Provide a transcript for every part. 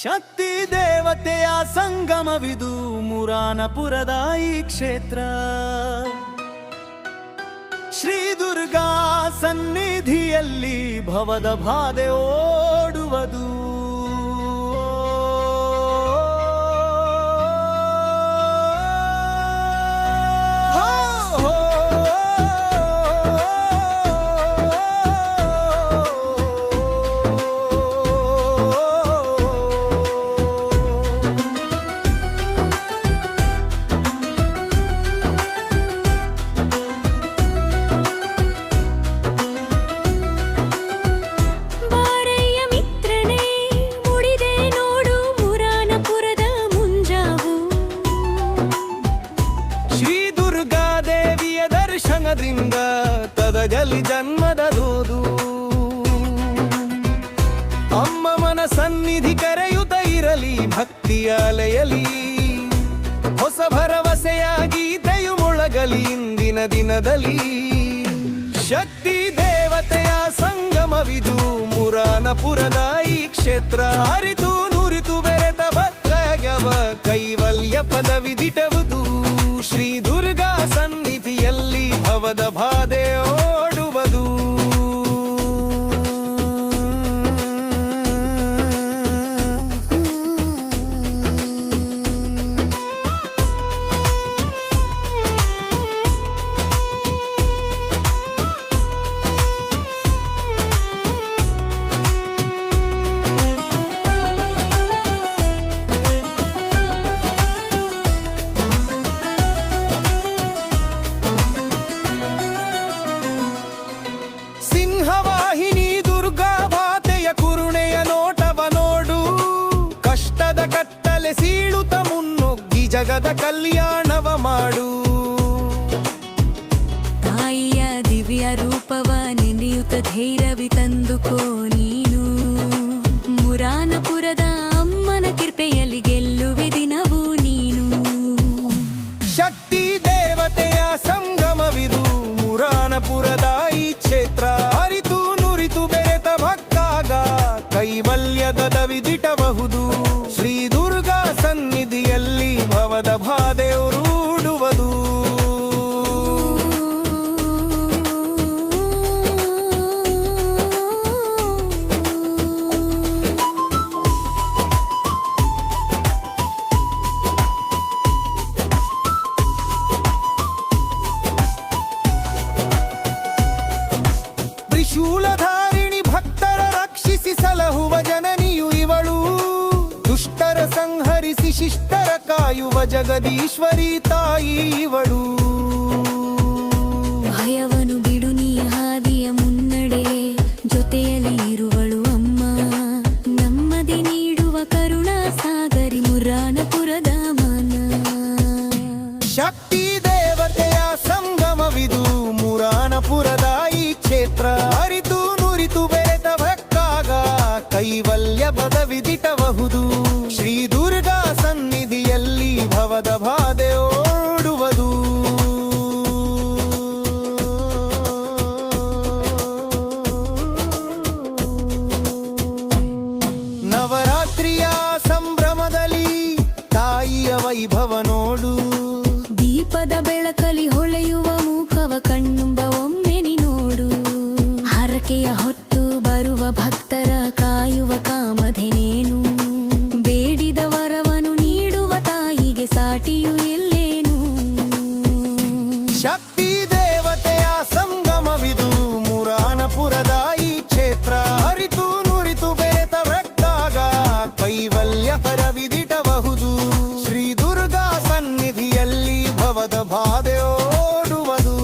ಶಕ್ತಿ ದೇವತೆಯ ಸಂಗಮವಿದು ಮುರಾನಪುರದ ಈ ಕ್ಷೇತ್ರ. ಶ್ರೀ ದುರ್ಗಾ ಸನ್ನಿಧಿಯಲ್ಲಿ ಭವದ ಬಾಧೆ ಓಡುವುದು. ತದಗಲಿ ಜನ್ಮದ ದೂದು ಅಮ್ಮ ಮನ ಸನ್ನಿಧಿ ಕರೆಯುತ್ತ ಇರಲಿ ಭಕ್ತಿಯ ಅಲೆಯಲಿ. ಹೊಸ ಭರವಸೆಯ ಗೀತೆಯು ಮೊಳಗಲಿ ಇಂದಿನ ದಿನದಲ್ಲಿ. ಶಕ್ತಿ ದೇವತೆಯ ಸಂಗಮವಿದು ಮುರಾನಪುರದ ಈ ಕ್ಷೇತ್ರ. ಅರಿತು ನುರಿತು ಬೆರೆತ ಭಕ್ತಯವ ಕೈವಲ್ಯ ಪದವಿದಿಟವುದು. ಶ್ರೀ ದುರ್ಗಾ ಸನ್ನಿಧಿಯಲ್ಲಿ ಭವದ ಬಾಧೆ ಓಡುವುದು. ವಾಹಿನಿ ದುರ್ಗಾ ಭಾತೆಯ ಕುರುಣೆಯ ನೋಟವ ನೋಡು. ಕಷ್ಟದ ಕತ್ತಲೆ ಸೀಳುತ್ತ ಮುನ್ನುಗ್ಗಿ ಜಗದ ಕಲ್ಯಾಣವ ಮಾಡು. ತಾಯಿಯ ದಿವ್ಯ ರೂಪವ ನೆನೆಯುತ್ತ ಧೈರ್ಯವಿ ತಂದುಕೋ ನೀನು. ಮುರಾನಪುರದ ಅಮ್ಮನ ಕೃಪೆಯಲ್ಲಿ ಗೆಲ್ಲುವೆ ದಿನವೂ ನೀನು. ಶಕ್ತಿ ದೇವತೆಯ ಸಂಗಮವಿದು ಮುರಾನಪುರದ ಈ ಕ್ಷೇತ್ರ. ಅರಿತು ನುರಿತು ಬೆರೆತ ಭಕ್ತಾಗ ಕೈವಲ್ಯದ ವಿದಿಟಬಹುದು. ಶ್ರೀ ದುರ್ಗಾ ಸನ್ನಿಧಿಯಲ್ಲಿ ಭವದ ಬಾಧೆ ಓಡುವುದು. ತ್ರಿಶೂಲಧಾರಿಣಿ ಭಕ್ತರ ರಕ್ಷಿಸಿ ಸಲಹುವ ಜನನಿಯು ಇವಳು. ದುಷ್ಟರ ಸಂಹರಿಸಿ ಶಿಷ್ಟರ ಕಾಯುವ ಜಗದೀಶ್ವರಿ ತಾಯಿ ಇವಳು. ಭಯವನು ಬಿಡು ನೀ ಹಾದಿಯ ಮುನ್ನಡೆ ಜೊತೆಯಲ್ಲಿ ಇರುವಳು ಅಮ್ಮ. ನಮ್ಮದಿ ನೀಡುವ ಕರುಣಾ ಸಾಗರಿ ಮುರಾನಪುರದ ಮನ. ಶಕ್ತಿ ದೇವತೆಯ ಸಂಗಮವಿದು ಮುರಾನಪುರದ ಈ ಕ್ಷೇತ್ರ. ಅರಿತು ನುರಿತು ಬೆರೆತ ಭಕ್ತಾಗ ಕೈವಲ್ಯ ಪದವಿದಿಟಬಹುದು. ಶ್ರೀ ದುರ್ಗಾ ಸನ್ನಿಧಿಯಲ್ಲಿ ಭವದ ಬಾಧೆ ಓಡುವುದು. ನವರಾತ್ರಿಯ ಸಂಭ್ರಮದಲ್ಲಿ ತಾಯಿಯ ವೈಭವ ನೋಡು. ದೀಪದ ಬೆಳಕಲಿ ಹೊಳೆಯುವ ಮುಖವ ಕಣ್ಣುಂಬ ಒಮ್ಮೆ ನೋಡು. ಹರಕೆಯ ಹೊತ್ತು ಬರುವ ಭಕ್ತರ ಕಾಯುವ ಕಾಮಧೇನೇನು. ಬೇಡಿದ ವರವನು ನೀಡುವ ತಾಯಿಗೆ ಸಾಟಿಯು ಎಲ್ಲೇನು. ಶಕ್ತಿ ದೇವತೆಯ ಸಂಗಮವಿದು ಮುರಾನಪುರದ ಈ ಕ್ಷೇತ್ರ. ಅರಿತು ನುರಿತು ಬೆರೆತ ಭಕ್ತಾಗ ಕೈವಲ್ಯ ಪರವಿದಿಟಬಹುದು. ಶ್ರೀ ದುರ್ಗಾ ಸನ್ನಿಧಿಯಲ್ಲಿ ಭವದ ಬಾಧೆ ಓಡುವುದು.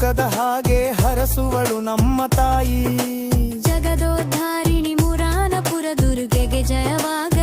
ಸುಖದ ಹಾಗೆ ಹರಸುವಳು ನಮ್ಮ ತಾಯಿ. ಜಗದೋದ್ಧಾರಿಣಿ ಮುರಾನಪುರ ದುರ್ಗೆಗೆ ಜಯವಾಗ